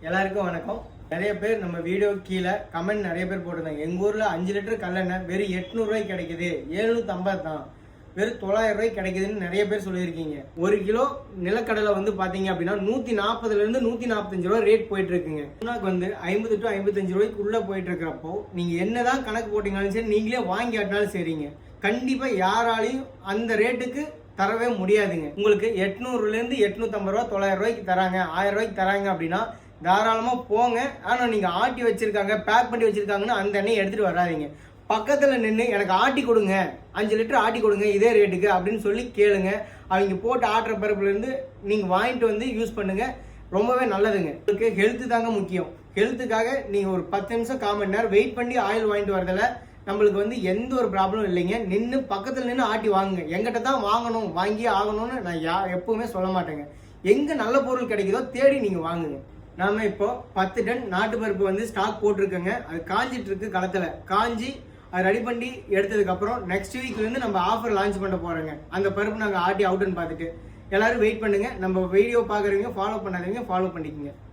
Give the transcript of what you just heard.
எல்லாருக்கும் வணக்கம். நிறைய பேர் நம்ம வீடியோ கீழே கமெண்ட் நிறைய பேர் போட்டிருந்தாங்க. எங்கள் ஊரில் 5 லிட்டர் கல்லெண்ணெய் வெறும் 800 ரூபாய்க்கு கிடைக்குது, 750 தான், வெறும் 900 ரூபாய்க்கு கிடைக்குதுன்னு நிறைய பேர் சொல்லியிருக்கீங்க. 1 கிலோ நிலக்கடலை வந்து பார்த்தீங்க அப்படின்னா 140லேருந்து 145 ரூபா ரேட் போயிட்டு இருக்குங்க. வந்து 50 to 55 ரூபாய்க்கு உள்ளே போயிட்டு இருக்கிறப்போ நீங்கள் என்னதான் கணக்கு போட்டிங்கனாலும் சரி, நீங்களே வாங்கி ஆட்டினாலும் சரிங்க, கண்டிப்பாக யாராலையும் அந்த ரேட்டுக்கு தரவே முடியாதுங்க. உங்களுக்கு 800லேருந்து 850 ரூபா, 900 ரூபாய்க்கு தராங்க, 1000 ரூபாய்க்கு தராங்க அப்படின்னா தாராளமாக போங்க. ஆனால் நீங்கள் ஆட்டி வச்சுருக்காங்க, பேக் பண்ணி வச்சுருக்காங்கன்னு அந்த எண்ணெயை எடுத்துகிட்டு வராதிங்க. பக்கத்தில் நின்று எனக்கு ஆட்டி கொடுங்க, 5 லிட்டர் ஆட்டி கொடுங்க இதே ரேட்டுக்கு அப்படின்னு சொல்லி கேளுங்க. அவங்க போட்டு ஆட்டுற பருப்புலேருந்து நீங்கள் வாங்கிட்டு வந்து யூஸ் பண்ணுங்கள். ரொம்பவே நல்லதுங்க. உங்களுக்கு ஹெல்த்து தாங்க முக்கியம். ஹெல்த்துக்காக நீங்கள் ஒரு 10 நிமிஷம் 1/4 மணி நேரம் வெயிட் பண்ணி ஆயில் வாங்கிட்டு வரதில்ல நம்மளுக்கு வந்து எந்த ஒரு ப்ராப்ளம் இல்லைங்க. நின்று பக்கத்தில் நின்று ஆட்டி வாங்குங்க. எங்கிட்ட தான் வாங்கணும், வாங்கியே ஆகணும்னு நான் எப்பவுமே சொல்ல மாட்டேங்க. எங்கே நல்ல பொருள் கிடைக்குதோ தேடி நீங்கள் வாங்குங்க. நாம இப்போ 10 டன் நாட்டு பருப்பு வந்து ஸ்டாக் போட்டிருக்கோங்க. அது காஞ்சிட்டு இருக்கு களத்தில். காஞ்சி அது ரெடி பண்ணி எடுத்ததுக்கப்புறம் நெக்ஸ்ட் வீக்லேருந்து நம்ம ஆஃபர் லான்ச் பண்ண போகிறோங்க. அந்த பருப்பு நாங்கள் ஆட்டி அவுட்டுன்னு பார்த்துட்டு எல்லாரும் வெயிட் பண்ணுங்க. நம்ம வீடியோ பார்க்குறவங்க ஃபாலோ பண்ணாதீங்க, ஃபாலோ பண்ணிக்கோங்க.